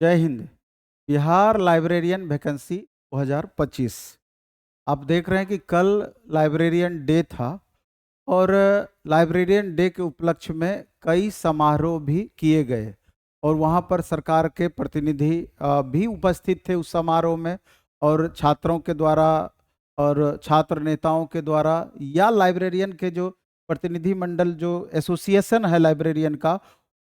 जय Hind. Bihar librarian vacancy 2025। आप देख रहे हैं कि कल लाइब्रेरियन डे था और लाइब्रेरियन डे के उपलक्ष्य में कई समारोह भी किए गए और वहाँ पर सरकार के प्रतिनिधि भी उपस्थित थे उस समारोह में। और छात्रों के द्वारा और छात्र नेताओं के द्वारा या लाइब्रेरियन के जो प्रतिनिधि मंडल जो एसोसिएशन है लाइब्रेरियन का,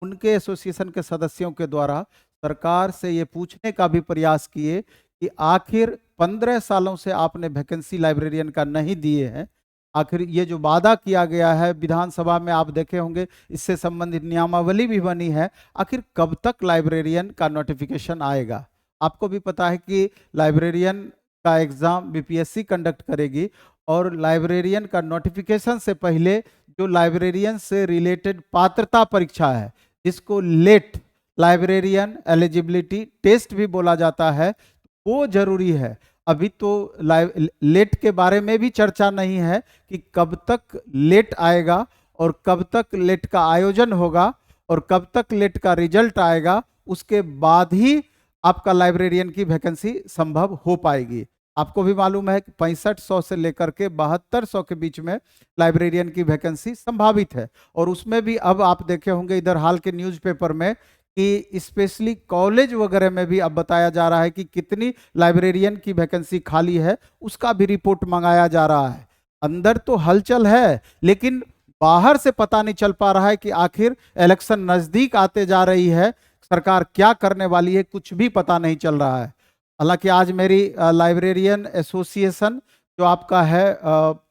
उनके एसोसिएशन के सदस्यों के द्वारा सरकार से ये पूछने का भी प्रयास किए कि आखिर 15 सालों से आपने वैकेंसी लाइब्रेरियन का नहीं दिए हैं। आखिर ये जो वादा किया गया है विधानसभा में, आप देखे होंगे, इससे संबंधित नियमावली भी बनी है। आखिर कब तक लाइब्रेरियन का नोटिफिकेशन आएगा? आपको भी पता है कि लाइब्रेरियन का एग्जाम बीपीएससी कंडक्ट करेगी और लाइब्रेरियन का नोटिफिकेशन से पहले जो लाइब्रेरियन से रिलेटेड पात्रता परीक्षा है, जिसको लेट लाइब्रेरियन एलिजिबिलिटी टेस्ट भी बोला जाता है, वो जरूरी है। अभी तो लेट के बारे में भी चर्चा नहीं है कि कब तक लेट आएगा और कब तक लेट का आयोजन होगा और कब तक लेट का रिजल्ट आएगा, उसके बाद ही आपका लाइब्रेरियन की वैकेंसी संभव हो पाएगी। आपको भी मालूम है कि 6500 से लेकर के 7200 के बीच में लाइब्रेरियन की वैकेंसी संभावित है। और उसमें भी अब आप देखे होंगे इधर हाल के न्यूज़पेपर में कि स्पेशली कॉलेज वगैरह में भी अब बताया जा रहा है कि कितनी लाइब्रेरियन की वैकेंसी खाली है, उसका भी रिपोर्ट मंगाया जा रहा है। अंदर तो हलचल है, लेकिन बाहर से पता नहीं चल पा रहा है कि आखिर इलेक्शन नजदीक आते जा रही है, सरकार क्या करने वाली है, कुछ भी पता नहीं चल रहा है। हालांकि आज मेरी लाइब्रेरियन एसोसिएशन जो आपका है,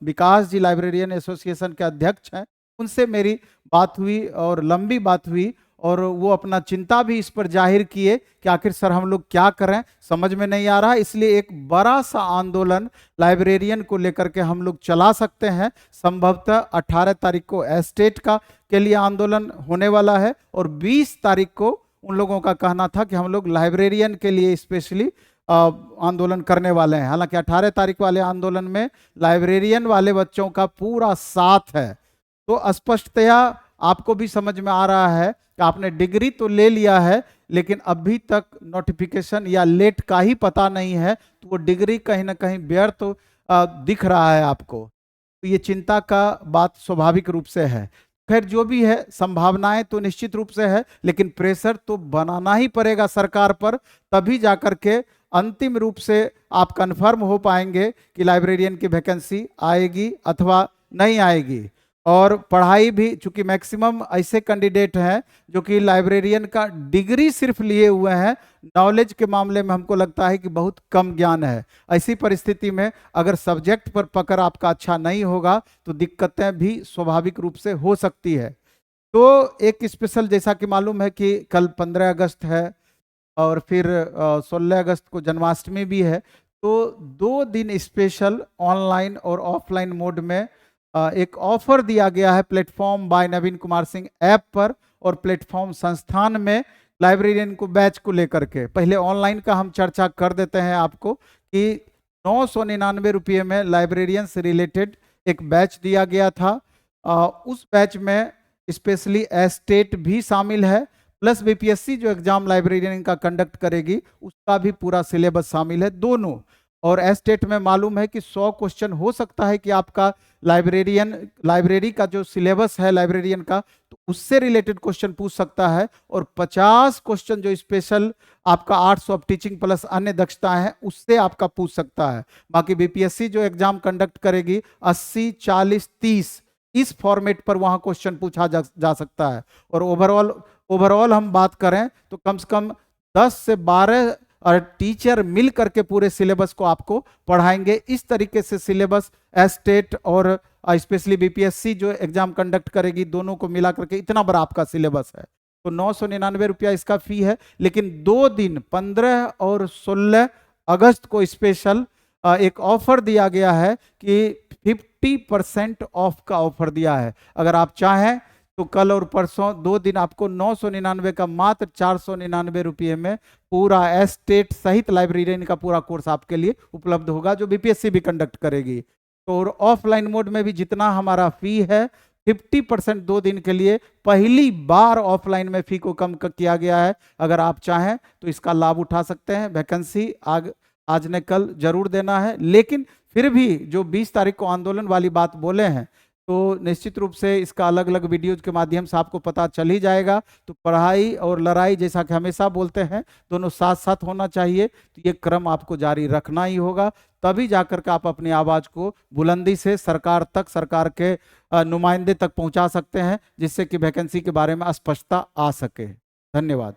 विकास जी लाइब्रेरियन एसोसिएशन के अध्यक्ष हैं, उनसे मेरी बात हुई और लंबी बात हुई और वो अपना चिंता भी इस पर जाहिर किए कि आखिर सर हम लोग क्या करें, समझ में नहीं आ रहा। इसलिए एक बड़ा सा आंदोलन लाइब्रेरियन को लेकर के हम लोग चला सकते हैं। संभवतः 18 तारीख को एस्टेट का के लिए आंदोलन होने वाला है और 20 तारीख को उन लोगों का कहना था कि हम लोग लाइब्रेरियन के लिए स्पेशली आंदोलन करने वाले हैं। हालांकि 18 तारीख वाले आंदोलन में लाइब्रेरियन वाले बच्चों का पूरा साथ है। तो स्पष्टतया आपको भी समझ में आ रहा है कि आपने डिग्री तो ले लिया है, लेकिन अभी तक नोटिफिकेशन या लेट का ही पता नहीं है, तो वो डिग्री कहीं ना कहीं व्यर्थ तो दिख रहा है आपको। तो ये चिंता का बात स्वाभाविक रूप से है। खैर जो भी है, संभावनाएं तो निश्चित रूप से है, लेकिन प्रेशर तो बनाना ही पड़ेगा सरकार पर, तभी जाकर के अंतिम रूप से आप कंफर्म हो पाएंगे कि लाइब्रेरियन की वैकेंसी आएगी अथवा नहीं आएगी। और पढ़ाई भी, चूंकि मैक्सिमम ऐसे कैंडिडेट हैं जो कि लाइब्रेरियन का डिग्री सिर्फ लिए हुए हैं, नॉलेज के मामले में हमको लगता है कि बहुत कम ज्ञान है। ऐसी परिस्थिति में अगर सब्जेक्ट पर पकड़ आपका अच्छा नहीं होगा तो दिक्कतें भी स्वाभाविक रूप से हो सकती है। तो एक स्पेशल, जैसा कि मालूम है कि कल 15 अगस्त है और फिर 16 अगस्त को जन्माष्टमी भी है, तो 2 दिन स्पेशल ऑनलाइन और ऑफलाइन मोड में एक ऑफर दिया गया है प्लेटफॉर्म बाय नवीन कुमार सिंह ऐप पर और प्लेटफॉर्म संस्थान में लाइब्रेरियन को बैच को लेकर के। पहले ऑनलाइन का हम चर्चा कर देते हैं आपको कि 999 रुपये में लाइब्रेरियन से रिलेटेड एक बैच दिया गया था। उस बैच में स्पेशली एस्टेट भी शामिल है, प्लस बीपीएससी जो एग्जाम लाइब्रेरियन का कंडक्ट करेगी उसका भी पूरा सिलेबस शामिल है, दोनों। और एस्टेट में मालूम है कि 100 क्वेश्चन हो सकता है कि आपका लाइब्रेरी का जो सिलेबस है लाइब्रेरियन का, तो उससे रिलेटेड क्वेश्चन पूछ सकता है। और 50 क्वेश्चन जो स्पेशल आपका आर्ट्स ऑफ टीचिंग प्लस अन्य दक्षता है उससे आपका पूछ सकता है। बाकी बीपीएससी जो एग्जाम कंडक्ट करेगी 80 40 30 इस फॉर्मेट पर वहां क्वेश्चन पूछा जा सकता है। और ओवरऑल हम बात करें तो कम से कम 10 से 12 और टीचर मिल करके पूरे सिलेबस को आपको पढ़ाएंगे। इस तरीके से सिलेबस एस्टेट और स्पेशली बीपीएससी जो एग्जाम कंडक्ट करेगी, दोनों को मिला करके इतना बड़ा आपका सिलेबस है। तो 999 रुपया इसका फी है। लेकिन 2 दिन 15 और 16 अगस्त को स्पेशल एक ऑफर दिया गया है कि 50% ऑफ का ऑफर दिया है। अगर आप चाहें तो कल और परसों 2 दिन आपको 999 का मात्र 499 रुपये में पूरा एस्टेट सहित लाइब्रेरियन का पूरा कोर्स आपके लिए उपलब्ध होगा, जो बीपीएससी भी कंडक्ट करेगी। तो ऑफलाइन मोड में भी जितना हमारा फी है 50% 2 दिन के लिए पहली बार ऑफलाइन में फी को कम किया गया है। अगर आप चाहें तो इसका लाभ उठा सकते हैं। वैकेंसी आज ने कल जरूर देना है, लेकिन फिर भी जो 20 तारीख को आंदोलन वाली बात बोले हैं, तो निश्चित रूप से इसका अलग अलग वीडियोज के माध्यम से आपको पता चल ही जाएगा। तो पढ़ाई और लड़ाई, जैसा कि हमेशा बोलते हैं, दोनों साथ साथ होना चाहिए। तो ये क्रम आपको जारी रखना ही होगा, तभी जाकर के आप अपनी आवाज को बुलंदी से सरकार तक, सरकार के नुमाइंदे तक पहुंचा सकते हैं, जिससे कि वैकेंसी के बारे में स्पष्टता आ सके। धन्यवाद।